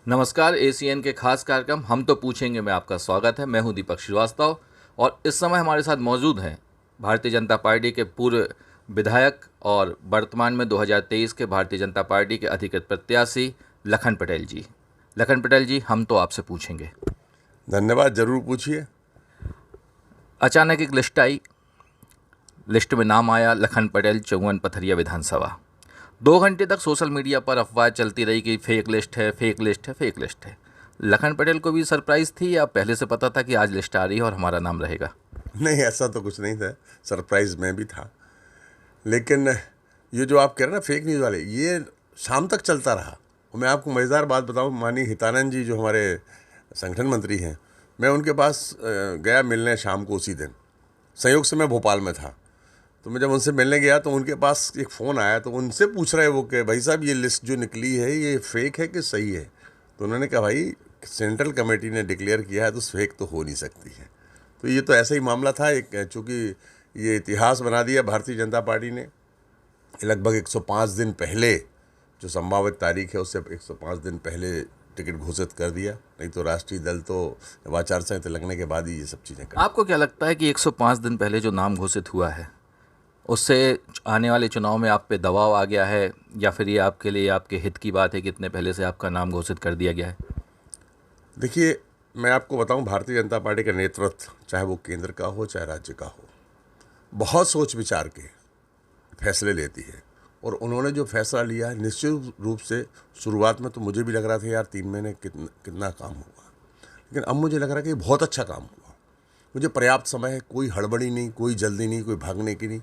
नमस्कार। एसीएन के खास कार्यक्रम हम तो पूछेंगे में आपका स्वागत है। मैं हूं दीपक श्रीवास्तव और इस समय हमारे साथ मौजूद हैं भारतीय जनता पार्टी के पूर्व विधायक और वर्तमान में 2023 के भारतीय जनता पार्टी के अधिकृत प्रत्याशी लखन पटेल जी। लखन पटेल जी, हम तो आपसे पूछेंगे। धन्यवाद, जरूर पूछिए। अचानक एक लिस्ट आई, लिस्ट में नाम आया लखन पटेल, चौवन पथरिया विधानसभा। 2 घंटे तक सोशल मीडिया पर अफवाह चलती रही कि फेक लिस्ट है, फेक लिस्ट है, फेक लिस्ट है। लखन पटेल को भी सरप्राइज थी या पहले से पता था कि आज लिस्ट आ रही है और हमारा नाम रहेगा? नहीं, ऐसा तो कुछ नहीं था। सरप्राइज में भी था, लेकिन ये जो आप कह रहे हैं ना फेक न्यूज़ वाले, ये शाम तक चलता रहा। और मैं आपको मज़ेदार बात बताऊं, माननीय हितानंद जी जो हमारे संगठन मंत्री हैं, मैं उनके पास गया मिलने शाम को उसी दिन। संयोग से मैं भोपाल में था, तो मैं जब उनसे मिलने गया तो उनके पास एक फ़ोन आया, तो उनसे पूछ रहे वो कि भाई साहब ये लिस्ट जो निकली है ये फेक है कि सही है। तो उन्होंने कहा भाई सेंट्रल कमेटी ने डिक्लेयर किया है तो फेक तो हो नहीं सकती है। तो ये तो ऐसा ही मामला था। एक चूँकि ये इतिहास बना दिया भारतीय जनता पार्टी ने, लगभग 105 दिन पहले जो संभावित तारीख है उससे 105 दिन पहले टिकट घोषित कर दिया। नहीं तो राष्ट्रीय दल तो आचार संहिता लगने के बाद ही ये सब चीज़ें कर। आपको क्या लगता है कि 105 दिन पहले जो नाम घोषित हुआ है उससे आने वाले चुनाव में आप पे दबाव आ गया है, या फिर ये आपके लिए आपके हित की बात है कि इतने पहले से आपका नाम घोषित कर दिया गया है? देखिए, मैं आपको बताऊं, भारतीय जनता पार्टी का नेतृत्व चाहे वो केंद्र का हो चाहे राज्य का हो, बहुत सोच विचार के फैसले लेती है। और उन्होंने जो फैसला लिया है, निश्चित रूप से शुरुआत में तो मुझे भी लग रहा था यार 3 महीने कितना कितना काम होगा, लेकिन अब मुझे लग रहा है कि बहुत अच्छा काम हुआ। मुझे पर्याप्त समय है, कोई हड़बड़ी नहीं, कोई जल्दी नहीं, कोई भागने की नहीं।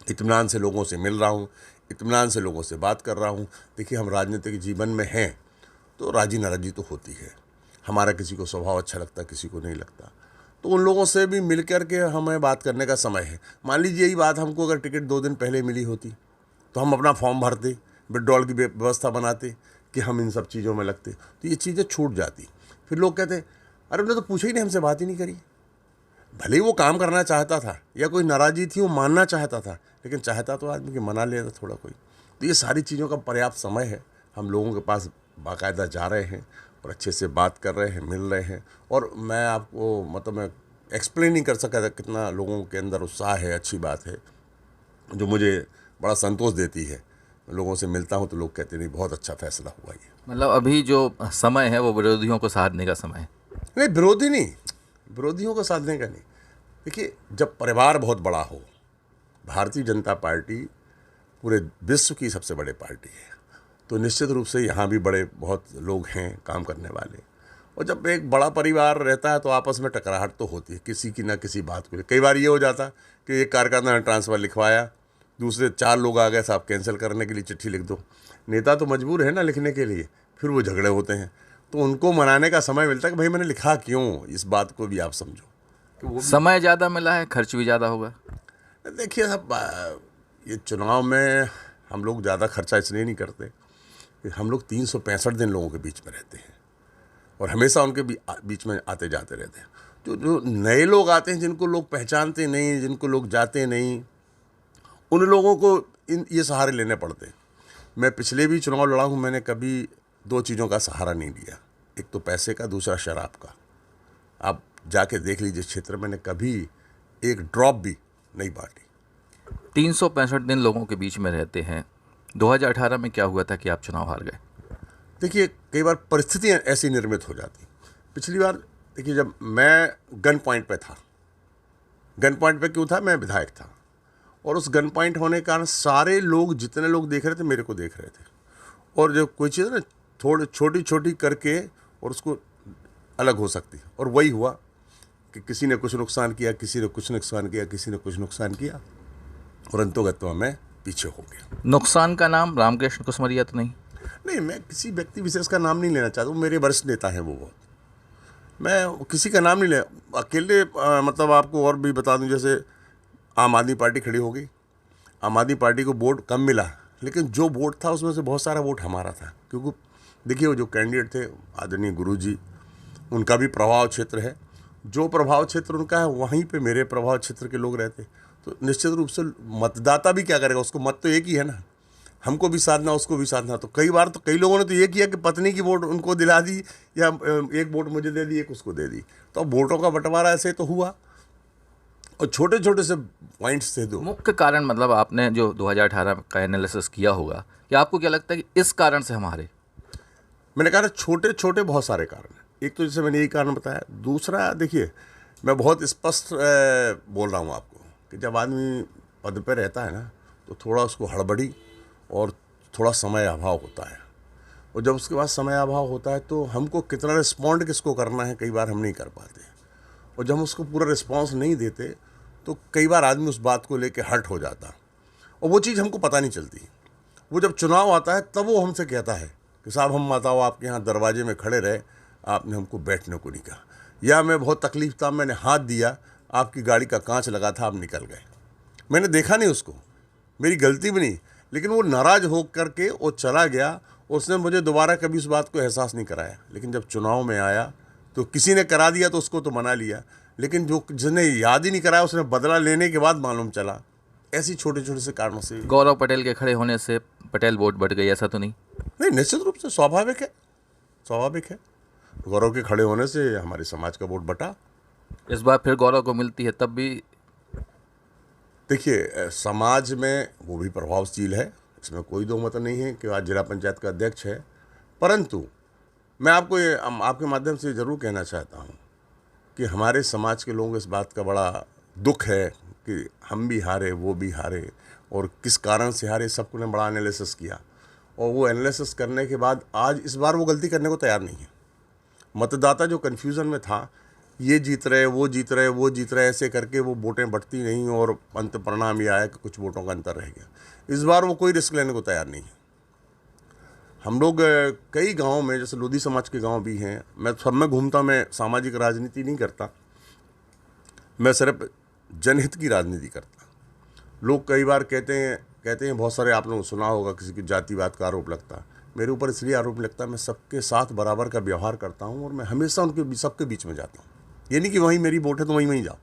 इत्मीनान से लोगों से मिल रहा हूँ, इत्मीनान से लोगों से बात कर रहा हूँ। देखिए, हम राजनीतिक जीवन में हैं तो राजी नाराजी तो होती है। हमारा किसी को स्वभाव अच्छा लगता, किसी को नहीं लगता, तो उन लोगों से भी मिल कर के हमें बात करने का समय है। मान लीजिए यही बात हमको अगर टिकट 2 दिन पहले मिली होती तो हम अपना फॉर्म भरते, विड्रॉल की व्यवस्था बनाते कि हम इन सब चीज़ों में लगते, तो ये चीज़ें छूट जाती। फिर लोग कहते अरे उन्होंने तो पूछा ही नहीं, हमसे बात ही नहीं करी। भले ही वो काम करना चाहता था या कोई नाराज़गी थी वो मानना चाहता था, लेकिन चाहता तो आदमी कि मना लेता थोड़ा कोई। तो ये सारी चीज़ों का पर्याप्त समय है। हम लोगों के पास बाकायदा जा रहे हैं और अच्छे से बात कर रहे हैं, मिल रहे हैं। और मैं आपको मतलब मैं एक्सप्लेन नहीं कर सका था कितना लोगों के अंदर उत्साह है। अच्छी बात है जो मुझे बड़ा संतोष देती है। लोगों से मिलता हूँ तो लोग कहते नहीं बहुत अच्छा फैसला हुआ ये। मतलब अभी जो समय है वो विरोधियों को साधने का समय है? नहीं, विरोधी नहीं, विरोधियों को साधने का नहीं। देखिए, जब परिवार बहुत बड़ा हो, भारतीय जनता पार्टी पूरे विश्व की सबसे बड़ी पार्टी है, तो निश्चित रूप से यहाँ भी बड़े बहुत लोग हैं काम करने वाले। और जब एक बड़ा परिवार रहता है तो आपस में टकराहट तो होती है किसी की ना किसी बात को। कई बार ये हो जाता कि एक कार्यकर्ता ने ट्रांसफ़र लिखवाया, दूसरे 4 लोग आ गए, साहब कैंसिल करने के लिए चिट्ठी लिख दो। नेता तो मजबूर है ना लिखने के लिए, फिर वो झगड़े होते हैं। तो उनको मनाने का समय मिलता है कि भाई मैंने लिखा क्यों, इस बात को भी आप समझो कि वो भी। समय ज़्यादा मिला है, खर्च भी ज़्यादा होगा। देखिए साहब, ये चुनाव में हम लोग ज़्यादा खर्चा इसलिए नहीं करते कि हम लोग 365 दिन लोगों के बीच में रहते हैं और हमेशा उनके बीच में आते जाते रहते हैं। जो जो नए लोग आते हैं, जिनको लोग पहचानते नहीं, जिनको लोग जाते नहीं, उन लोगों को ये सहारे लेने पड़ते हैं। मैं पिछले भी चुनाव लड़ा हूँ, मैंने कभी 2 चीज़ों का सहारा नहीं लिया, एक तो पैसे का, दूसरा शराब का। आप जाके देख लीजिए क्षेत्र में, मैंने कभी एक ड्रॉप भी नहीं बांटी। 365 दिन लोगों के बीच में रहते हैं। 2018 में क्या हुआ था कि आप चुनाव हार गए? देखिए, कई बार परिस्थितियाँ ऐसी निर्मित हो जाती। पिछली बार देखिए, जब मैं गन पॉइंट पे था, गन पॉइंट पे क्यों था, मैं विधायक था, और उस गन पॉइंट होने के कारण सारे लोग, जितने लोग देख रहे थे, मेरे को देख रहे थे। और जो कोई चीज़ ना थोड़ी छोटी छोटी करके और उसको अलग हो सकती है, और वही हुआ कि किसी ने कुछ नुकसान किया, किसी ने कुछ नुकसान किया, किसी ने कुछ नुकसान किया, और अंतोगत्वा मैं पीछे हो गया। नुकसान का नाम रामकृष्ण कुसमरिया तो नहीं? नहीं, मैं किसी व्यक्ति विशेष का नाम नहीं लेना चाहता हूँ, मेरे वरिष्ठ नेता हैं वो बहुत। मैं किसी का नाम नहीं ले अकेले मतलब आपको और भी बता दूं, जैसे आम आदमी पार्टी खड़ी हो गई। आम आदमी पार्टी को वोट कम मिला, लेकिन जो वोट था उसमें से बहुत सारा वोट हमारा था। क्योंकि देखिए, वो जो कैंडिडेट थे आदरणीय गुरुजी, उनका भी प्रभाव क्षेत्र है। जो प्रभाव क्षेत्र उनका है वहीं पे मेरे प्रभाव क्षेत्र के लोग रहते। तो निश्चित रूप से मतदाता भी क्या करेगा, उसको मत तो एक ही है ना। हमको भी साधना, उसको भी साधना। तो कई बार तो कई लोगों ने तो ये किया कि पत्नी की वोट उनको दिला दी या एक वोट मुझे दे दी, एक उसको दे दी। तो अब वोटों का बंटवारा ऐसे तो हुआ, और छोटे छोटे से पॉइंट्स थे दो। मुख्य कारण मतलब आपने जो 2018 का एनालिसिस किया होगा, या आपको क्या लगता है कि इस कारण से हम हारे? मैंने कहा छोटे छोटे बहुत सारे कारण हैं। एक तो जैसे मैंने यही कारण बताया। दूसरा देखिए, मैं बहुत स्पष्ट बोल रहा हूँ आपको कि जब आदमी पद पे रहता है ना, तो थोड़ा उसको हड़बड़ी और थोड़ा समय अभाव होता है। और जब उसके पास समय अभाव होता है तो हमको कितना रिस्पॉन्ड किसको करना है कई बार हम नहीं कर पाते। और जब हम उसको पूरा रिस्पॉन्स नहीं देते तो कई बार आदमी उस बात को लेके हर्ट हो जाता, और वो चीज़ हमको पता नहीं चलती। वो जब चुनाव आता है तब वो हमसे कहता है कि साहब हम माताओं आपके यहाँ दरवाजे में खड़े रहे, आपने हमको बैठने को नहीं कहा, या मैं बहुत तकलीफ था, मैंने हाथ दिया, आपकी गाड़ी का कांच लगा था, आप निकल गए, मैंने देखा नहीं उसको, मेरी गलती भी नहीं, लेकिन वो नाराज़ हो करके वो चला गया। उसने मुझे दोबारा कभी उस बात को एहसास नहीं कराया। लेकिन जब चुनाव में आया तो किसी ने करा दिया तो उसको तो मना लिया, लेकिन जो जिसने याद ही नहीं कराया उसने बदला लेने के बाद मालूम चला। ऐसी छोटे छोटे से कारणों से। गौरव पटेल के खड़े होने से पटेल वोट बढ़ गई, ऐसा तो नहीं? नहीं, निश्चित रूप से स्वाभाविक है, स्वाभाविक है। गौरव के खड़े होने से हमारे समाज का वोट बटा। इस बार फिर गौरव को मिलती है तब भी? देखिए, समाज में वो भी प्रभावशील है, इसमें कोई दो मत नहीं है कि आज जिला पंचायत का अध्यक्ष है। परंतु मैं आपको ये आपके माध्यम से ज़रूर कहना चाहता हूँ कि हमारे समाज के लोगों को इस बात का बड़ा दुख है कि हम भी हारे, वो भी हारे, और किस कारण से हारे सबको ने बड़ा एनालिसिस किया। और वो एनालिसिस करने के बाद आज इस बार वो गलती करने को तैयार नहीं है। मतदाता जो कन्फ्यूज़न में था, ये जीत रहे, वो जीत रहे, वो जीत रहे, ऐसे करके वो वोटें बढ़ती नहीं, और अंत परिणाम ये आया कि कुछ वोटों का अंतर रह गया। इस बार वो कोई रिस्क लेने को तैयार नहीं है। हम लोग कई गांवों में, जैसे लोधी समाज के गांव भी हैं, मैं सब में घूमता, मैं सामाजिक राजनीति नहीं करता, मैं सिर्फ जनहित की राजनीति करता। लोग कई बार कहते हैं बहुत सारे, आप लोगों ने सुना होगा, किसी की जातिवाद का आरोप लगता। मेरे ऊपर इसलिए आरोप लगता है, मैं सबके साथ बराबर का व्यवहार करता हूँ, और मैं हमेशा उनके सबके बीच में जाता हूँ। ये नहीं कि वहीं मेरी वोट है तो वहीं जाओ।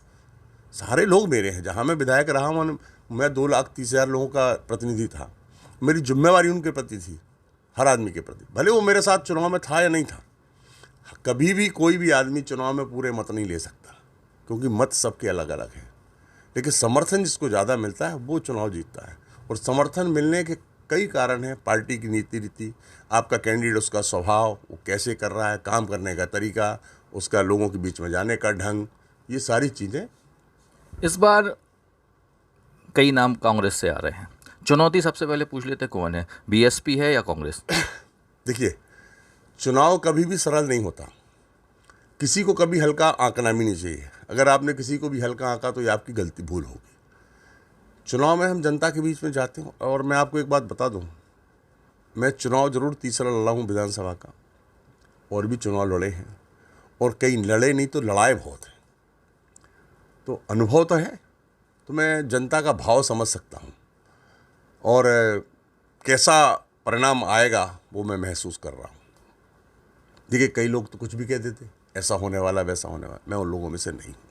सारे लोग मेरे हैं। जहाँ मैं विधायक रहा हूँ, मैं 2,30,000 लोगों का प्रतिनिधि था। मेरी जिम्मेवारी उनके प्रति थी, हर आदमी के प्रति, भले वो मेरे साथ चुनाव में था या नहीं था। कभी भी कोई भी आदमी चुनाव में पूरे मत नहीं ले सकता, क्योंकि मत सबके अलग अलग हैं। लेकिन समर्थन जिसको ज़्यादा मिलता है वो चुनाव जीतता है। और समर्थन मिलने के कई कारण हैं। पार्टी की नीति रीति, आपका कैंडिडेट, उसका स्वभाव, वो कैसे कर रहा है, काम करने का तरीका, उसका लोगों के बीच में जाने का ढंग, ये सारी चीज़ें। इस बार कई नाम कांग्रेस से आ रहे हैं। चुनौती सबसे पहले पूछ लेते कौन है, बीएसपी है या कांग्रेस? देखिए, चुनाव कभी भी सरल नहीं होता। किसी को कभी हल्का आंकना भी नहीं चाहिए। अगर आपने किसी को भी हल्का आंका तो ये आपकी गलती, भूल होगी। चुनाव में हम जनता के बीच में जाते हैं। और मैं आपको एक बात बता दूं, मैं चुनाव ज़रूर तीसरा लड़ा हूँ विधानसभा का, और भी चुनाव लड़े हैं, और कई लड़े नहीं तो लड़ाए बहुत हैं। तो अनुभव तो है, तो मैं जनता का भाव समझ सकता हूँ, और कैसा परिणाम आएगा वो मैं महसूस कर रहा हूँ। देखिए, कई लोग तो कुछ भी कह देते, ऐसा होने वाला, वैसा होने वाला। मैं उन लोगों में से नहीं हूँ।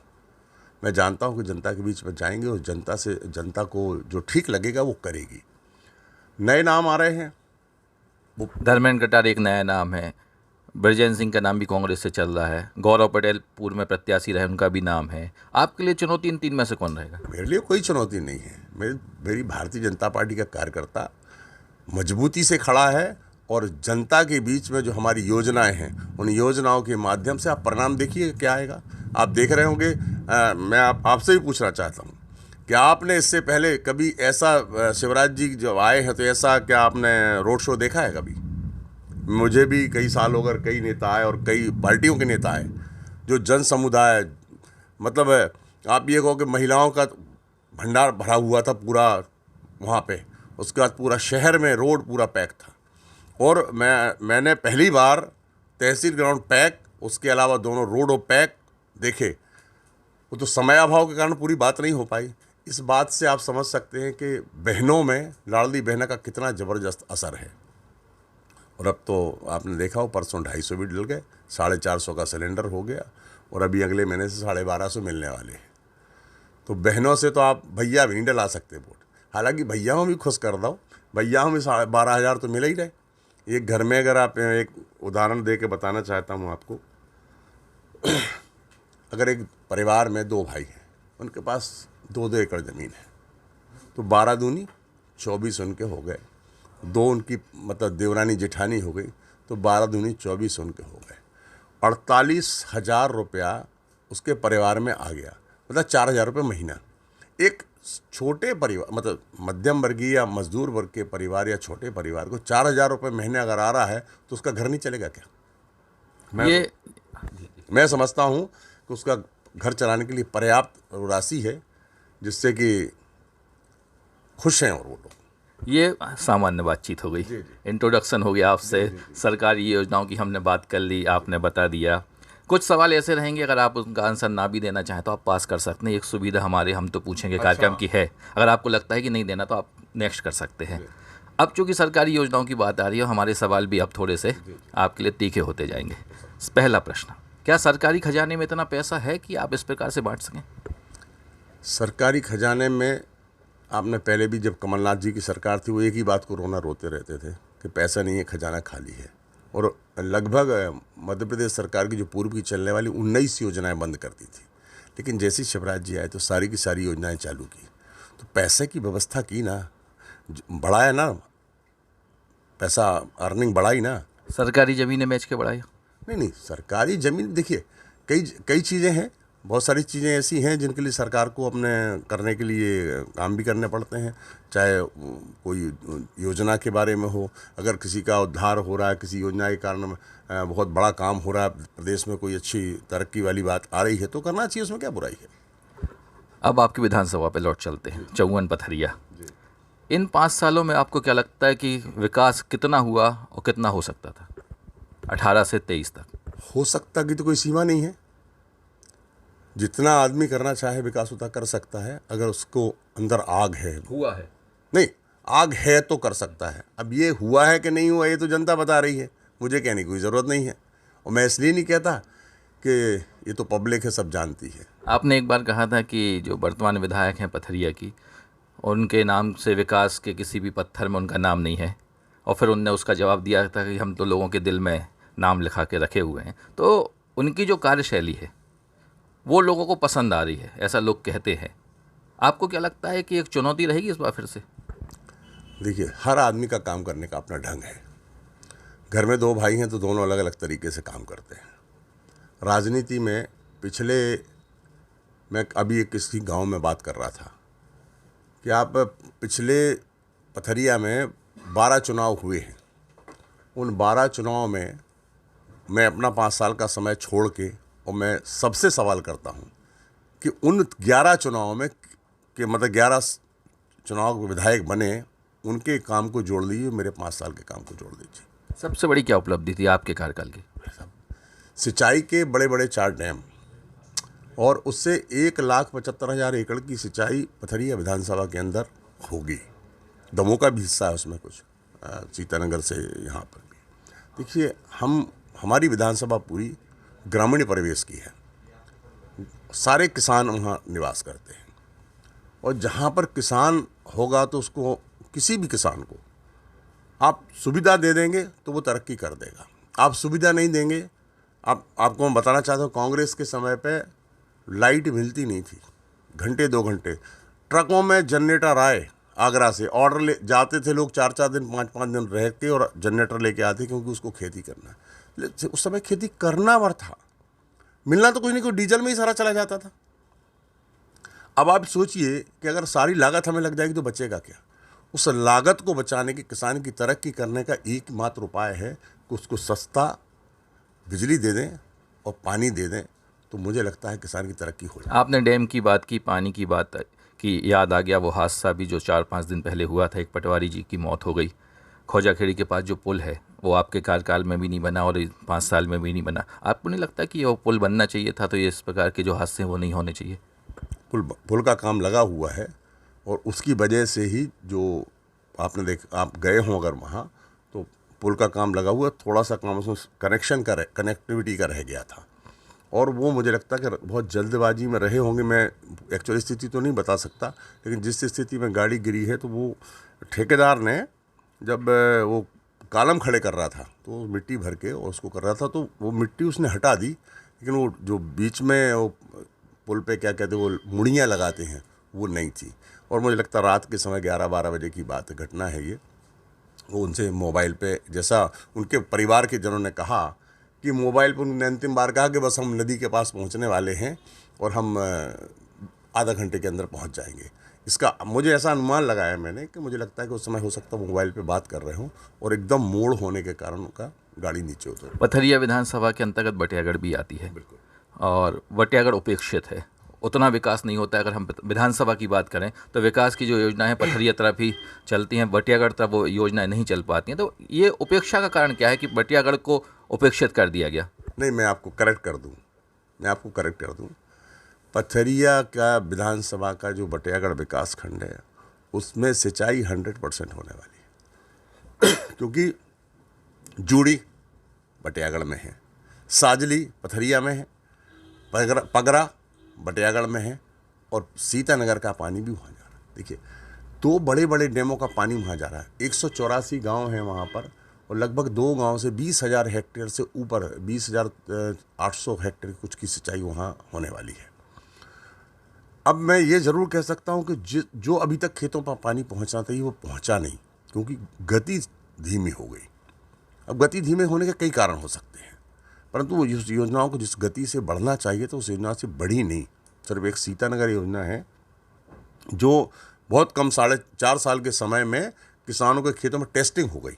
मैं जानता हूँ कि जनता के बीच में जाएंगे और जनता को जो ठीक लगेगा वो करेगी। नए नाम आ रहे हैं। धर्मेंद्र कटारिया एक नया नाम है, ब्रजेंद्र सिंह का नाम भी कांग्रेस से चल रहा है, गौरव पटेल पूर्व में प्रत्याशी रहे, उनका भी नाम है। आपके लिए चुनौती इन तीन में से कौन रहेगा? मेरे लिए कोई चुनौती नहीं है। मेरी भारतीय जनता पार्टी का कार्यकर्ता मजबूती से खड़ा है, और जनता के बीच में जो हमारी योजनाएं हैं, उन योजनाओं के माध्यम से आप परिणाम देखिए क्या आएगा। आप देख रहे होंगे। मैं आपसे भी पूछना चाहता हूँ, क्या आपने इससे पहले कभी ऐसा, शिवराज जी जब आए हैं तो ऐसा क्या आपने रोड शो देखा है कभी? मुझे भी कई साल हो गए, कई नेता आए और कई पार्टियों के नेता आए, जो जन समुदाय, मतलब आप ये कहो कि महिलाओं का भंडार भरा हुआ था पूरा वहाँ पे। उसके बाद पूरा शहर में रोड पूरा पैक था, और मैंने पहली बार तहसील ग्राउंड पैक, उसके अलावा दोनों रोडों पैक देखे। वो तो समय अभाव के कारण पूरी बात नहीं हो पाई। इस बात से आप समझ सकते हैं कि बहनों में, लाडली बहना का कितना ज़बरदस्त असर है। और अब तो आपने देखा हो, परसों 250 भी डल गए, 450 का सिलेंडर हो गया, और अभी अगले महीने से 1250 मिलने वाले हैं। तो बहनों से तो आप भैया भी नहीं डला सकते वोट। हालांकि भैयाओं भी खुश कर दो, भैया हमें 12,500 तो मिल ही रहे। एक घर में अगर आप एक उदाहरण दे के बताना चाहता हूँ आपको, अगर एक परिवार में 2 भाई हैं, उनके पास 2-2 एकड़ ज़मीन है, तो 12 दूनी 24 उनके हो गए। 2 उनकी मतलब देवरानी जेठानी हो गई, तो 12 दूनी 24 उनके हो गए। 48,000 रुपया उसके परिवार में आ गया, मतलब 4,000 रुपये महीना। एक छोटे परिवार मतलब मध्यम वर्गीय या मजदूर वर्ग के परिवार या छोटे परिवार को 4,000 रुपये महीने अगर आ रहा है तो उसका घर नहीं चलेगा क्या? मैं समझता हूँ कि उसका घर चलाने के लिए पर्याप्त राशि है, जिससे कि खुश हैं और वो लोग। ये सामान्य बातचीत हो गई, इंट्रोडक्शन हो गया आपसे, सरकारी योजनाओं की हमने बात कर ली, आपने बता दिया। कुछ सवाल ऐसे रहेंगे, अगर आप उनका आंसर ना भी देना चाहें तो आप पास कर सकते हैं। एक सुविधा हमारे हम तो पूछेंगे कार्यक्रम की है, अगर आपको लगता है कि नहीं देना तो आप नेक्स्ट कर सकते हैं। अब चूंकि सरकारी योजनाओं की बात आ रही है, हमारे सवाल भी अब थोड़े से आपके लिए तीखे होते जाएंगे। पहला प्रश्न, क्या सरकारी खजाने में इतना पैसा है कि आप इस प्रकार से बांट सकें? सरकारी खजाने में आपने पहले भी, जब कमलनाथ जी की सरकार थी, वो एक ही बात को रोना रोते रहते थे कि पैसा नहीं है, खजाना खाली है। और लगभग मध्य प्रदेश सरकार की जो पूर्व की चलने वाली 19 योजनाएं बंद कर दी थी, लेकिन जैसे ही शिवराज जी आए तो सारी की सारी योजनाएं चालू की। तो पैसे की व्यवस्था की ना, बढ़ाया ना, पैसा अर्निंग बढ़ाई ना। सरकारी ज़मीनें बेच के बढ़ाई? नहीं, सरकारी ज़मीन देखिए, कई चीज़ें हैं, बहुत सारी चीज़ें ऐसी हैं जिनके लिए सरकार को अपने करने के लिए काम भी करने पड़ते हैं। चाहे कोई योजना के बारे में हो, अगर किसी का उद्धार हो रहा है, किसी योजना के कारण बहुत बड़ा काम हो रहा है, प्रदेश में कोई अच्छी तरक्की वाली बात आ रही है, तो करना चाहिए, उसमें क्या बुराई है। अब आपकी विधानसभा पे लौट चलते हैं, चौवन पथरिया। इन 5 सालों में आपको क्या लगता है कि विकास कितना हुआ और कितना हो सकता था 18 से 23 तक? हो सकता कि तो कोई सीमा नहीं है, जितना आदमी करना चाहे विकास उतना कर सकता है, अगर उसको अंदर आग है। हुआ है? नहीं, आग है तो कर सकता है। अब ये हुआ है कि नहीं हुआ, ये तो जनता बता रही है, मुझे कहने की कोई ज़रूरत नहीं है। और मैं इसलिए नहीं कहता कि ये तो पब्लिक है, सब जानती है। आपने एक बार कहा था कि जो वर्तमान विधायक हैं पथरिया की, उनके नाम से विकास के किसी भी पत्थर में उनका नाम नहीं है, और फिर उनने उसका जवाब दिया था कि हम तो लोगों के दिल में नाम लिखा के रखे हुए हैं। तो उनकी जो कार्यशैली है वो लोगों को पसंद आ रही है, ऐसा लोग कहते हैं। आपको क्या लगता है कि एक चुनौती रहेगी इस बार फिर से? देखिए, हर आदमी का काम करने का अपना ढंग है। घर में 2 भाई हैं तो दोनों अलग अलग तरीके से काम करते हैं। राजनीति में मैं अभी एक किसी गांव में बात कर रहा था कि आप पिछले पथरिया में 12 चुनाव हुए हैं। उन 12 चुनाव में मैं अपना 5 साल का समय छोड़ के, और मैं सबसे सवाल करता हूं कि उन 11 चुनाव में कि मतलब 11 चुनाव के विधायक बने, उनके काम को जोड़ लीजिए, मेरे 5 साल के काम को जोड़ दीजिए। सबसे बड़ी क्या उपलब्धि थी आपके कार्यकाल की? सिंचाई के बड़े बड़े 4 डैम, और उससे 1,75,000 एकड़ की सिंचाई पथरिया विधानसभा के अंदर होगी। दमोह का भी हिस्सा है उसमें, कुछ सीतानगर से यहाँ पर भी। देखिए, हमारी विधानसभा पूरी ग्रामीण परिवेश की है, सारे किसान वहाँ निवास करते हैं, और जहाँ पर किसान होगा तो उसको, किसी भी किसान को आप सुविधा दे देंगे तो वो तरक्की कर देगा। आप सुविधा नहीं देंगे, आपको मैं बताना चाहता हूँ, कांग्रेस के समय पे लाइट मिलती नहीं थी, घंटे 2 घंटे। ट्रकों में जनरेटर आए, आगरा से ऑर्डर ले जाते थे लोग, 4-4 दिन 5-5 दिन रह के और जनरेटर लेके आते, क्योंकि उसको खेती करना है। उस समय खेती करना वर था, मिलना तो कुछ नहीं, कोई डीजल में ही सारा चला जाता था। अब आप सोचिए कि अगर सारी लागत हमें लग जाएगी तो बचेगा क्या? उस लागत को बचाने की, किसान की तरक्की करने का एकमात्र उपाय है कि उसको सस्ता बिजली दे दें और पानी दे दें, तो मुझे लगता है किसान की तरक्की हो जाए। आपने डैम की बात की, पानी की बात की, याद आ गया वो हादसा भी जो 4-5 दिन पहले हुआ था, एक पटवारी जी की मौत हो गई। खोजाखेड़ी के पास जो पुल है वो आपके कार्यकाल में भी नहीं बना और 5 साल में भी नहीं बना। आपको नहीं लगता कि वो पुल बनना चाहिए था, तो ये इस प्रकार के जो हादसे हैं वो नहीं होने चाहिए? पुल का काम लगा हुआ है, और उसकी वजह से ही जो आपने आप गए हों अगर वहाँ, तो पुल का काम लगा हुआ, थोड़ा सा काम उसमें कनेक्टिविटी का रह गया था, और वो मुझे लगता है कि बहुत जल्दबाजी में रहे होंगे। मैं एक्चुअली स्थिति तो नहीं बता सकता, लेकिन जिस स्थिति में गाड़ी गिरी है, तो वो ठेकेदार ने जब वो कालम खड़े कर रहा था तो मिट्टी भर के और उसको कर रहा था, तो वो मिट्टी उसने हटा दी, लेकिन वो जो बीच में वो पुल पे क्या कहते हैं वो मुड़ियाँ लगाते हैं, वो नहीं थी। और मुझे लगता रात के समय 11-12 बजे की बात घटना है ये। वो उनसे मोबाइल पे, जैसा उनके परिवार के जनों ने कहा कि मोबाइल पर उन्होंने अंतिम बार कहा कि बस हम नदी के पास पहुंचने वाले हैं और हम आधा घंटे के अंदर पहुंच जाएंगे। इसका मुझे ऐसा अनुमान लगाया मैंने कि मुझे लगता है कि उस समय हो सकता है मोबाइल पे बात कर रहे हों और एकदम मोड़ होने के कारण उनका गाड़ी नीचे उतर। पथरिया विधानसभा के अंतर्गत बटियागढ़ भी आती है बिल्कुल। और बटियागढ़ उपेक्षित है, उतना विकास नहीं होता है। अगर हम विधानसभा की बात करें तो विकास की जो योजना है पथरिया तरफ ही चलती हैं, बटियागढ़ तरफ वो योजनाएं नहीं चल पाती हैं। तो ये उपेक्षा का कारण क्या है कि बटियागढ़ को उपेक्षित कर दिया गया? नहीं, मैं आपको करेक्ट कर दूं। पथरिया का विधानसभा का जो बटियागढ़ विकास खंड है उसमें सिंचाई 100% होने वाली है क्योंकि जूड़ी बटियागढ़ में है, साजली पथरिया में है, पगरा बटियागढ़ में है और सीतानगर का पानी भी वहाँ जा रहा है। देखिए, 2 बड़े बड़े डैमों का पानी वहाँ जा रहा है। 184 गांव हैं वहाँ पर और लगभग 2 गांव से 20,000 हेक्टेयर से ऊपर 20,800 हेक्टेयर कुछ की सिंचाई वहाँ होने वाली है। अब मैं ये ज़रूर कह सकता हूँ कि जो अभी तक खेतों पर पानी पहुँचना चाहिए वो पहुँचा नहीं, क्योंकि गति धीमी हो गई। अब गति धीमे होने के कई कारण हो सकते हैं, परंतु वो इस योजनाओं को जिस गति से बढ़ना चाहिए तो उस योजना से बढ़ी नहीं। सिर्फ एक सीतानगर योजना है जो बहुत कम 4.5 साल के समय में किसानों के खेतों में टेस्टिंग हो गई।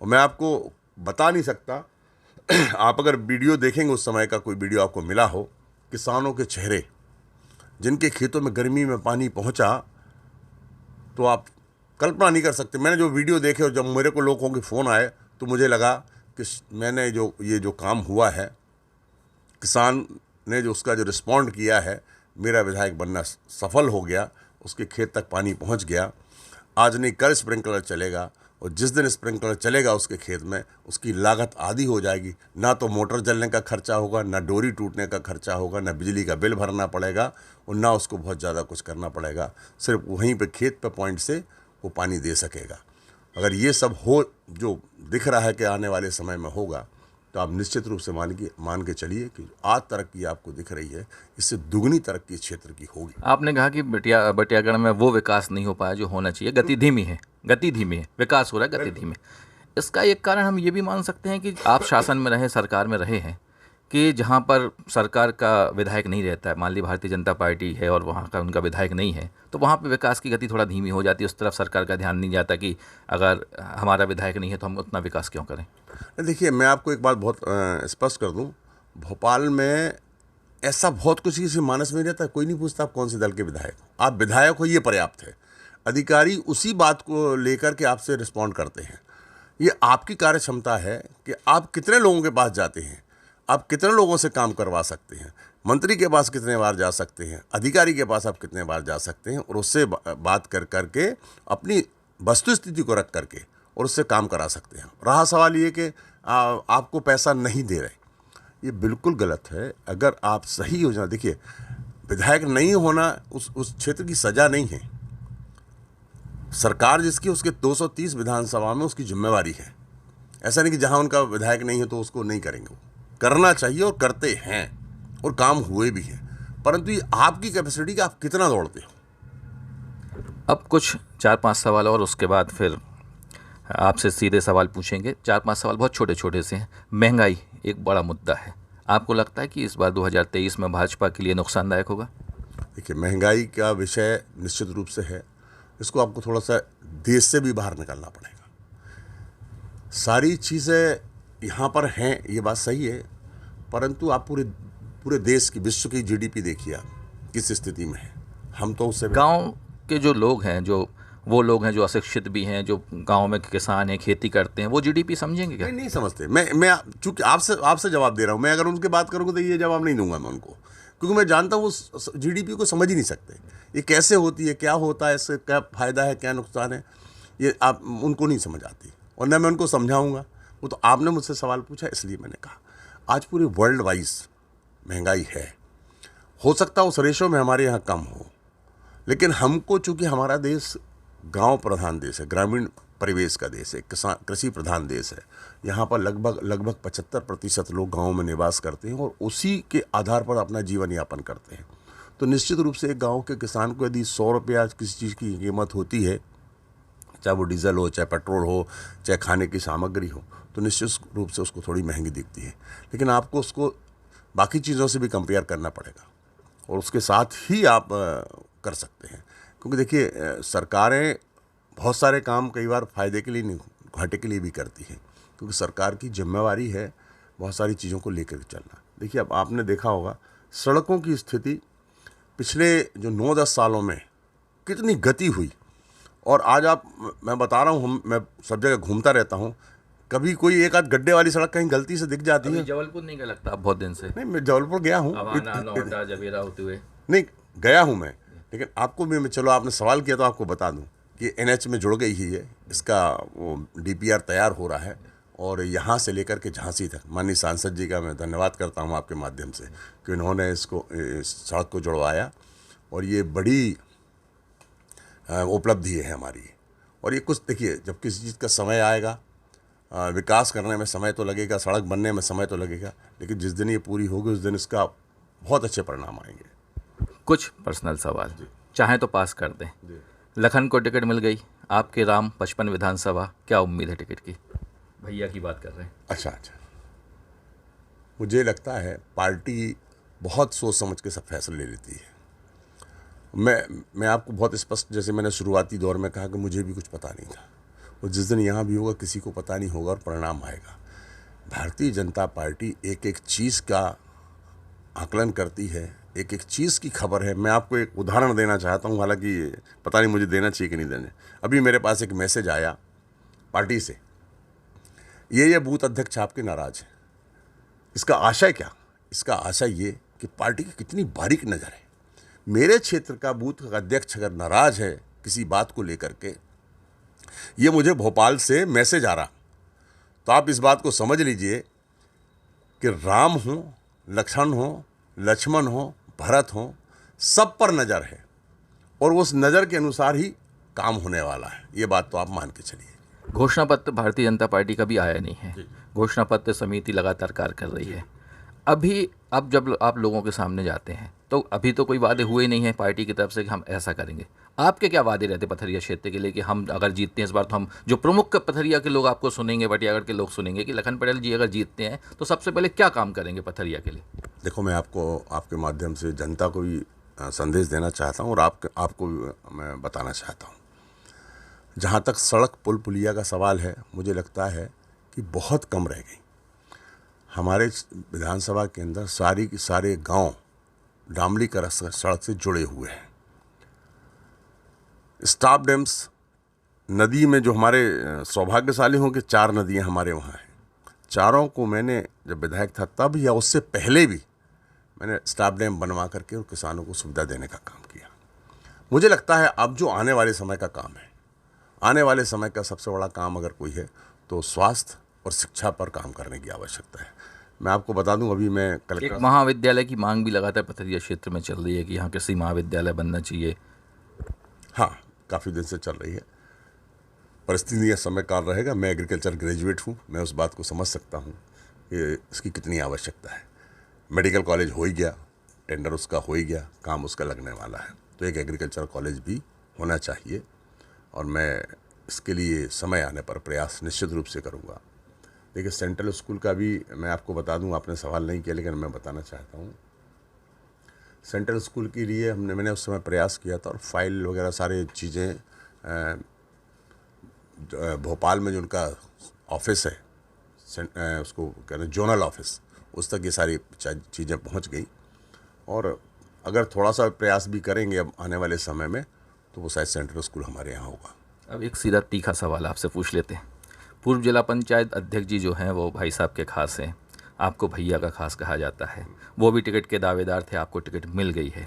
और मैं आपको बता नहीं सकता, आप अगर वीडियो देखेंगे, उस समय का कोई वीडियो आपको मिला हो, किसानों के चेहरे जिनके खेतों में गर्मी में पानी पहुंचा, तो आप कल्पना नहीं कर सकते। मैंने जो वीडियो देखे और जब मेरे को लोगों के फ़ोन आए तो मुझे लगा कि मैंने ये जो काम हुआ है, किसान ने जो उसका जो रिस्पॉन्ड किया है, मेरा विधायक बनना सफल हो गया, उसके खेत तक पानी पहुंच गया। आज नहीं कल स्प्रिंकलर चलेगा और जिस दिन स्प्रिंकलर चलेगा उसके खेत में, उसकी लागत आधी हो जाएगी। ना तो मोटर जलने का खर्चा होगा, ना डोरी टूटने का खर्चा होगा, ना बिजली का बिल भरना पड़ेगा और ना उसको बहुत ज़्यादा कुछ करना पड़ेगा। सिर्फ वहीं पे खेत पे पॉइंट से वो पानी दे सकेगा। अगर ये सब हो, जो दिख रहा है कि आने वाले समय में होगा, तो आप निश्चित रूप से मान के चलिए कि आज तरक्की आपको दिख रही है, इससे दुगनी तरक्की क्षेत्र की होगी। आपने कहा कि बटियागढ़ में वो विकास नहीं हो पाया जो होना चाहिए, गति धीमी है, विकास हो रहा है, गति धीमी। इसका एक कारण हम ये भी मान सकते हैं कि आप शासन में रहे, सरकार में रहे हैं, कि जहाँ पर सरकार का विधायक नहीं रहता है, मान ली भारतीय जनता पार्टी है और वहाँ का उनका विधायक नहीं है, तो वहाँ पे विकास की गति थोड़ा धीमी हो जाती है। उस तरफ सरकार का ध्यान नहीं जाता कि अगर हमारा विधायक नहीं है तो हम उतना विकास क्यों करें। देखिए, मैं आपको एक बात बहुत स्पष्ट कर दूं, भोपाल में ऐसा बहुत कुछ किसी मानस में नहीं रहता। कोई नहीं पूछता आप कौन से दल के विधायक हो, आप विधायक हो, ये पर्याप्त है। अधिकारी उसी बात को लेकर के आपसे रिस्पॉन्ड करते हैं। ये आपकी कार्य क्षमता है कि आप कितने लोगों के पास जाते हैं, आप कितने लोगों से काम करवा सकते हैं, मंत्री के पास कितने बार जा सकते हैं, अधिकारी के पास आप कितने बार जा सकते हैं और उससे बात कर करके अपनी वस्तु स्थिति को रख करके और उससे काम करा सकते हैं। रहा सवाल ये कि आपको पैसा नहीं दे रहे, ये बिल्कुल गलत है। अगर आप सही योजना, देखिए, विधायक नहीं होना उस क्षेत्र की सजा नहीं है। सरकार जिसकी, उसके 230 विधानसभा में उसकी जिम्मेवारी है। ऐसा नहीं कि जहां उनका विधायक नहीं है तो उसको नहीं करेंगे, वो करना चाहिए और करते हैं और काम हुए भी हैं। परंतु ये आपकी कैपेसिटी का आप कितना दौड़ते हो। अब कुछ 4-5 सवाल और, उसके बाद फिर आपसे सीधे सवाल पूछेंगे। 4-5 सवाल बहुत छोटे छोटे से हैं। महंगाई एक बड़ा मुद्दा है, आपको लगता है कि इस बार 2023 में भाजपा के लिए नुकसानदायक होगा? देखिए, महंगाई का विषय निश्चित रूप से है, इसको आपको थोड़ा सा देश से भी बाहर निकलना पड़ेगा। सारी चीज़ें यहाँ पर हैं, ये बात सही है, परंतु आप पूरे देश की, विश्व की जीडीपी देखिए आप किस स्थिति में है। हम तो उससे गांव के जो लोग हैं, वो लोग हैं जो अशिक्षित भी हैं, जो गांव में किसान हैं, खेती करते हैं, वो जीडीपी समझेंगे क्या? नहीं समझते। मैं चूंकि आपसे जवाब दे रहा हूँ, मैं अगर उनकी बात करूँगा तो ये जवाब नहीं दूंगा मैं उनको, क्योंकि मैं जानता हूँ वो जीडीपी को समझ ही नहीं सकते। ये कैसे होती है, क्या होता है, इससे क्या फ़ायदा है, क्या नुकसान है, ये आप उनको नहीं समझ आती और न मैं उनको समझाऊँगा। वो तो आपने मुझसे सवाल पूछा इसलिए मैंने कहा। आज पूरे वर्ल्ड वाइज महंगाई है, हो सकता है उस रेशो में हमारे यहाँ कम हो, लेकिन हमको, चूँकि हमारा देश गांव प्रधान देश है, ग्रामीण परिवेश का देश है, किसान कृषि प्रधान देश है। यहाँ पर लगभग 75% लोग गाँव में निवास करते हैं और उसी के आधार पर अपना जीवन यापन करते हैं। तो निश्चित रूप से एक गाँव के किसान को यदि 100 रुपया किसी चीज़ की कीमत होती है, चाहे वो डीजल हो, चाहे पेट्रोल हो, चाहे खाने की सामग्री हो, तो निश्चित रूप से उसको थोड़ी महंगी दिखती है। लेकिन आपको उसको बाकी चीज़ों से भी कंपेयर करना पड़ेगा और उसके साथ ही आप कर सकते हैं। क्योंकि देखिए, सरकारें बहुत सारे काम कई बार फ़ायदे के लिए नहीं, घाटे के लिए भी करती हैं, क्योंकि सरकार की जिम्मेवारी है बहुत सारी चीज़ों को लेकर चलना। देखिए, अब आपने देखा होगा सड़कों की स्थिति पिछले जो 9-10 सालों में कितनी गति हुई। और आज मैं बता रहा हूँ, मैं सब जगह घूमता रहता हूँ, कभी कोई एक आध गड्ढे वाली सड़क कहीं गलती से दिख जाती है। जबलपुर नहीं गया लगता आप बहुत दिन से? नहीं, मैं जबलपुर गया हूँ, नौटा जबीरा होते हुए नहीं गया हूँ मैं, लेकिन आपको भी मैं, चलो आपने सवाल किया तो आपको बता दूँ कि NH में जुड़ गई ही है। इसका वो DPR तैयार हो रहा है और यहाँ से लेकर के झांसी तक माननीय सांसद जी का मैं धन्यवाद करता हूँ आपके माध्यम से कि उन्होंने इस सड़क को जुड़वाया और ये बड़ी उपलब्धि है हमारी। और ये कुछ देखिए, जब किसी चीज़ का समय आएगा, विकास करने में समय तो लगेगा, सड़क बनने में समय तो लगेगा, लेकिन जिस दिन ये पूरी होगी उस दिन इसका बहुत अच्छे परिणाम आएंगे। कुछ पर्सनल सवाल चाहें तो पास कर दें। लखन को टिकट मिल गई, आपके राम 55 विधानसभा, क्या उम्मीद है टिकट की? भैया की बात कर रहे हैं। अच्छा, मुझे लगता है पार्टी बहुत सोच समझ के सब फैसले ले लेती है। मैं आपको बहुत स्पष्ट, जैसे मैंने शुरुआती दौर में कहा कि मुझे भी कुछ पता नहीं था, और जिस दिन यहाँ भी होगा किसी को पता नहीं होगा और परिणाम आएगा। भारतीय जनता पार्टी एक एक चीज़ का आकलन करती है, एक एक चीज़ की खबर है। मैं आपको एक उदाहरण देना चाहता हूँ, हालांकि पता नहीं मुझे देना चाहिए कि नहीं देना। अभी मेरे पास एक मैसेज आया पार्टी से, ये बूथ अध्यक्ष आपके नाराज़ है। इसका आशय क्या? इसका आशय ये कि पार्टी की कितनी बारीक नज़र है। मेरे क्षेत्र का बूथ अध्यक्ष अगर नाराज़ है किसी बात को लेकर के, ये मुझे भोपाल से मैसेज आ रहा, तो आप इस बात को समझ लीजिए कि राम हो, लक्ष्मण हो, भरत हो, सब पर नज़र है और उस नज़र के अनुसार ही काम होने वाला है। ये बात तो आप मान के चलिए। घोषणा पत्र भारतीय जनता पार्टी का भी आया नहीं है। घोषणा पत्र समिति लगातार कार्य कर रही है। अभी अब जब आप लोगों के सामने जाते हैं तो अभी तो कोई वादे हुए नहीं हैं पार्टी की तरफ से कि हम ऐसा करेंगे। आपके क्या वादे रहते पथरिया क्षेत्र के लिए कि हम अगर जीतते हैं इस बार, तो हम जो प्रमुख पथरिया के लोग आपको सुनेंगे, बटियागढ़ के लोग सुनेंगे कि लखन पटेल जी अगर जीतते हैं तो सबसे पहले क्या काम करेंगे पथरिया के लिए? देखो, मैं आपको आपके माध्यम से जनता को भी संदेश देना चाहता हूँ और आपको भी मैं बताना चाहता हूँ। जहाँ तक सड़क पुल पुलिया का सवाल है, मुझे लगता है कि बहुत कम रह गई। हमारे विधानसभा के अंदर सारी के सारे गांव डामलीकरण सड़क से जुड़े हुए हैं। स्टाफ डैम्स नदी में जो हमारे सौभाग्यशाली हों कि 4 नदियां हमारे वहाँ हैं, चारों को मैंने जब विधायक था तब या उससे पहले भी मैंने स्टाफ डैम बनवा करके और किसानों को सुविधा देने का काम किया। मुझे लगता है अब जो आने वाले समय का काम है, आने वाले समय का सबसे बड़ा काम अगर कोई है तो स्वास्थ्य और शिक्षा पर काम करने की आवश्यकता है। मैं आपको बता दूं, अभी मैं एक महाविद्यालय की मांग भी लगातार पथरिया क्षेत्र में चल रही है कि यहाँ कृषि महाविद्यालय बनना चाहिए। हाँ, काफ़ी दिन से चल रही है। परिस्थितियाँ समय काल रहेगा। मैं एग्रीकल्चर ग्रेजुएट हूँ, मैं उस बात को समझ सकता हूँ कि इसकी कितनी आवश्यकता है। मेडिकल कॉलेज हो ही गया, टेंडर उसका हो ही गया, काम उसका लगने वाला है, तो एक एग्रीकल्चर कॉलेज भी होना चाहिए और मैं इसके लिए समय आने पर प्रयास निश्चित रूप से करूँगा। देखिए, सेंट्रल स्कूल का भी मैं आपको बता दूं, आपने सवाल नहीं किया लेकिन मैं बताना चाहता हूं। सेंट्रल स्कूल के लिए मैंने उस समय प्रयास किया था और फाइल वगैरह सारी चीज़ें भोपाल में जो उनका ऑफिस है, उसको कहते हैं जोनल ऑफिस, उस तक ये सारी चीज़ें पहुंच गई और अगर थोड़ा सा प्रयास भी करेंगे अब आने वाले समय में तो वो शायद सेंट्रल स्कूल हमारे यहाँ होगा। अब एक सीधा तीखा सवाल आपसे पूछ लेते हैं। पूर्व जिला पंचायत अध्यक्ष जी जो हैं वो भाई साहब के खास हैं, आपको भैया का खास कहा जाता है, वो भी टिकट के दावेदार थे, आपको टिकट मिल गई है।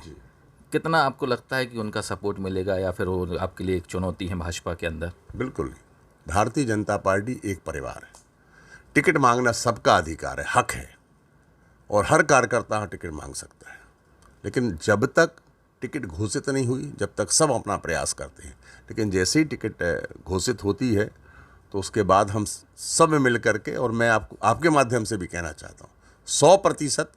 कितना आपको लगता है कि उनका सपोर्ट मिलेगा या फिर वो आपके लिए एक चुनौती है भाजपा के अंदर? बिल्कुल नहीं। भारतीय जनता पार्टी एक परिवार है। टिकट मांगना सबका अधिकार है, हक है और हर कार्यकर्ता टिकट मांग सकता है, लेकिन जब तक टिकट घोषित नहीं हुई, जब तक सब अपना प्रयास करते हैं, लेकिन जैसे ही टिकट घोषित होती है तो उसके बाद हम सब मिल करके, और मैं आपको आपके माध्यम से भी कहना चाहता हूँ, 100%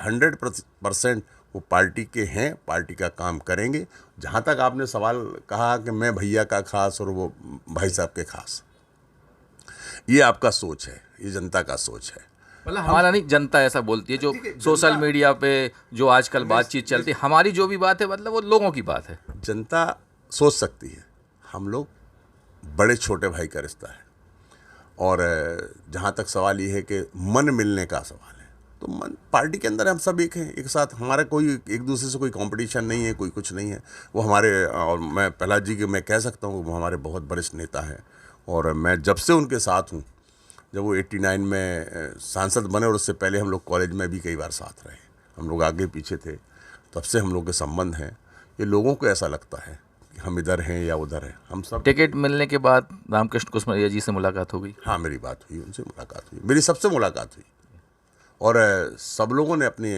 100% वो पार्टी के हैं, पार्टी का काम करेंगे। जहाँ तक आपने सवाल कहा कि मैं भैया का खास और वो भाई साहब के खास, ये आपका सोच है, ये जनता का सोच है। मतलब हमारा नहीं, जनता ऐसा बोलती है, जो सोशल मीडिया पे जो आजकल बातचीत चलती है, हमारी जो भी बात है मतलब वो लोगों की बात है। जनता सोच सकती है, हम लोग बड़े छोटे भाई का रिश्ता है। और जहाँ तक सवाल ये है कि मन मिलने का सवाल है, तो मन पार्टी के अंदर हम सब एक हैं, एक साथ। हमारा कोई एक दूसरे से कोई कंपटीशन नहीं है, कोई कुछ नहीं है। वो हमारे, और मैं प्रहलाद जी के मैं कह सकता हूँ वो हमारे बहुत वरिष्ठ नेता हैं, और मैं जब से उनके साथ हूँ, जब वो 89 में सांसद बने, और उससे पहले हम लोग कॉलेज में भी कई बार साथ रहे, हम लोग आगे पीछे थे, तब से हम लोग के संबंध हैं। ये लोगों को ऐसा लगता है कि हम इधर हैं या उधर हैं, हम सब। टिकट मिलने के बाद रामकृष्ण कुशमरिया जी से मुलाकात हो गई? हाँ, मेरी बात हुई, उनसे मुलाकात हुई, मेरी सबसे मुलाकात हुई, और सब लोगों ने अपनी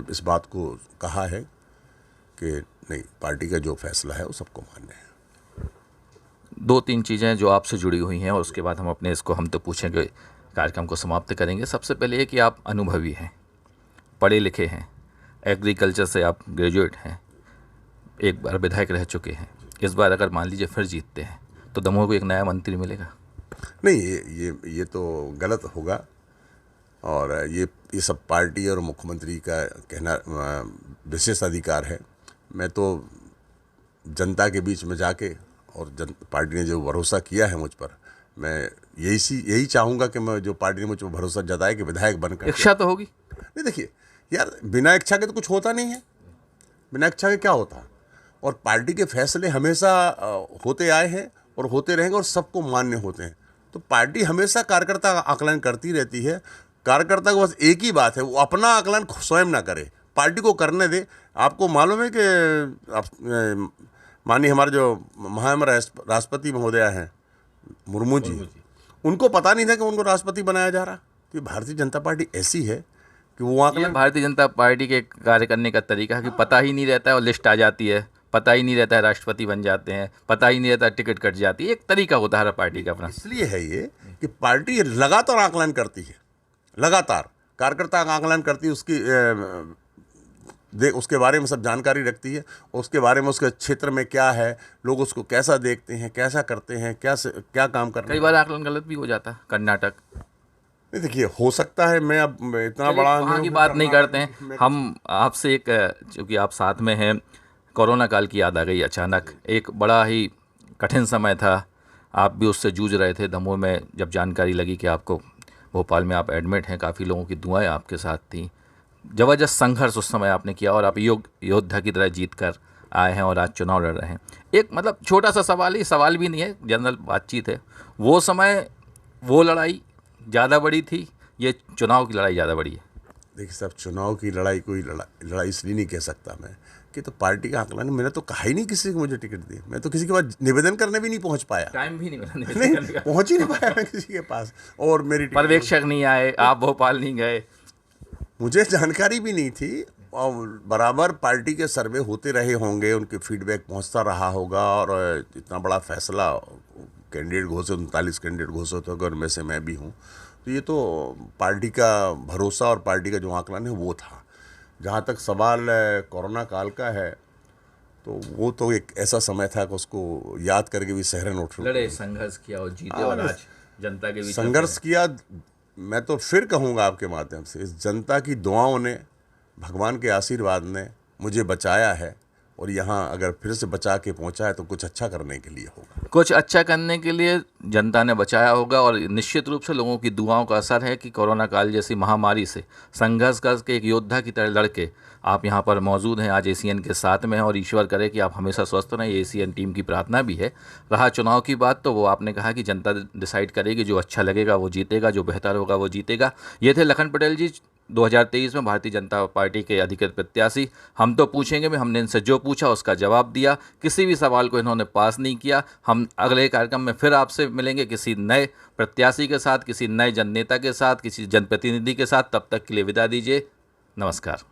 इस बात को कहा है कि नहीं, पार्टी का जो फैसला है वो सबको मान्य है। 2-3 चीज़ें जो आपसे जुड़ी हुई हैं, और उसके बाद हम अपने इसको हम तो पूछेंगे कार्यक्रम को समाप्त करेंगे। सबसे पहले ये कि आप अनुभवी हैं, पढ़े लिखे हैं, एग्रीकल्चर से आप ग्रेजुएट हैं, एक बार विधायक रह चुके हैं। इस बार अगर मान लीजिए फिर जीतते हैं तो दमोह को एक नया मंत्री मिलेगा? नहीं, ये तो गलत होगा, और ये सब पार्टी और मुख्यमंत्री का कहना विशेष अधिकार है। मैं तो जनता के बीच में जाके, और पार्टी ने जो भरोसा किया है मुझ पर, मैं यही चाहूँगा कि मैं, जो पार्टी ने मुझ पर भरोसा जताए कि विधायक बनकर। इच्छा तो होगी? नहीं, देखिए यार, बिना इच्छा के तो कुछ होता नहीं है, बिना इच्छा के क्या होता। और पार्टी के फैसले हमेशा होते आए हैं और होते रहेंगे, और सबको मान्य होते हैं। तो पार्टी हमेशा कार्यकर्ता का आकलन करती रहती है। कार्यकर्ता को बस एक ही बात है, वो अपना आकलन स्वयं ना करे, पार्टी को करने दे। आपको मालूम है कि माननीय हमारे जो महामहिम राष्ट्रपति महोदया हैं मुर्मू जी, उनको पता नहीं था कि उनको राष्ट्रपति बनाया जा रहा। तो भारतीय जनता पार्टी ऐसी है कि वो आकलन, भारतीय जनता पार्टी के कार्य करने का तरीका है कि पता ही नहीं रहता है और लिस्ट आ जाती है, पता ही नहीं रहता है राष्ट्रपति बन जाते हैं, पता ही नहीं रहता टिकट कट जाती है। एक तरीका होता है पार्टी का अपना। इसलिए है ये कि पार्टी लगातार आकलन करती है, लगातार कार्यकर्ता का आकलन करती है, उसके बारे में सब जानकारी रखती है, उसके बारे में उसके क्षेत्र में क्या है, लोग उसको कैसा देखते हैं, कैसा करते हैं, क्या काम करते हैं। कई बार आकलन गलत भी हो जाता है। कर्नाटक, नहीं देखिए, हो सकता है, मैं अब इतना बड़ा वहाँ की बात नहीं करते हैं हम। आपसे एक, चूँकि आप साथ में हैं, कोरोना काल की याद आ गई अचानक। एक बड़ा ही कठिन समय था, आप भी उससे जूझ रहे थे। दमोह में जब जानकारी लगी कि आपको, भोपाल में आप एडमिट हैं, काफ़ी लोगों की दुआएं आपके साथ थी, ज़बरदस्त संघर्ष उस समय आपने किया, और आप योद्धा की तरह जीत कर आए हैं और आज चुनाव लड़ रहे हैं। एक मतलब छोटा सा सवाल, ही सवाल भी नहीं है, जनरल बातचीत है, वो समय, वो लड़ाई ज़्यादा बड़ी थी, ये चुनाव की लड़ाई ज़्यादा बड़ी है? देखिए साहब, चुनाव की लड़ाई कोई लड़ाई इसलिए नहीं कह सकता मैं कि तो पार्टी का आकलन, मैंने तो कहा ही नहीं किसी को मुझे टिकट दी। मैं तो किसी के पास निवेदन करने भी नहीं पहुंच पाया, टाइम भी नहीं मिला, नहीं पहुंच ही नहीं पाया मैं किसी के पास। और मेरी पर्यवेक्षक नहीं आए, आप भोपाल नहीं गए, मुझे जानकारी भी नहीं थी। और बराबर पार्टी के सर्वे होते रहे होंगे, उनके फीडबैक पहुंचता रहा होगा, और इतना बड़ा फैसला, कैंडिडेट घोषित 39 कैंडिडेट घोषित हो गए, उनमें से मैं भी हूँ। तो ये तो पार्टी का भरोसा और पार्टी का जो आकलन है वो था। जहाँ तक सवाल कोरोना काल का है, तो वो तो एक ऐसा समय था कि उसको याद करके भी शहरन उठ लड़े, संघर्ष किया और जीते, और आज जनता के बीच संघर्ष किया। मैं तो फिर कहूँगा आपके माध्यम से, इस जनता की दुआओं ने, भगवान के आशीर्वाद ने मुझे बचाया है, और यहाँ अगर फिर से बचा के पहुँचा है तो कुछ अच्छा करने के लिए होगा। कुछ अच्छा करने के लिए जनता ने बचाया होगा, और निश्चित रूप से लोगों की दुआओं का असर है कि कोरोना काल जैसी महामारी से संघर्ष करके एक योद्धा की तरह लड़के आप यहाँ पर मौजूद हैं, आज एसीएन के साथ में हैं, और ईश्वर करे कि आप हमेशा स्वस्थ रहें। एसीएन टीम की प्रार्थना भी है। रहा चुनाव की बात, तो वो आपने कहा कि जनता डिसाइड करेगी, जो अच्छा लगेगा वो जीतेगा, जो बेहतर होगा वो जीतेगा। ये थे लखन पटेल जी, 2023 में भारतीय जनता पार्टी के अधिकृत प्रत्याशी। हम तो पूछेंगे में, हमने इनसे जो पूछा उसका जवाब दिया, किसी भी सवाल को इन्होंने पास नहीं किया। हम अगले कार्यक्रम में फिर आपसे मिलेंगे किसी नए प्रत्याशी के साथ, किसी नए जननेता के साथ, किसी जनप्रतिनिधि के साथ। तब तक के लिए विदा दीजिए, नमस्कार।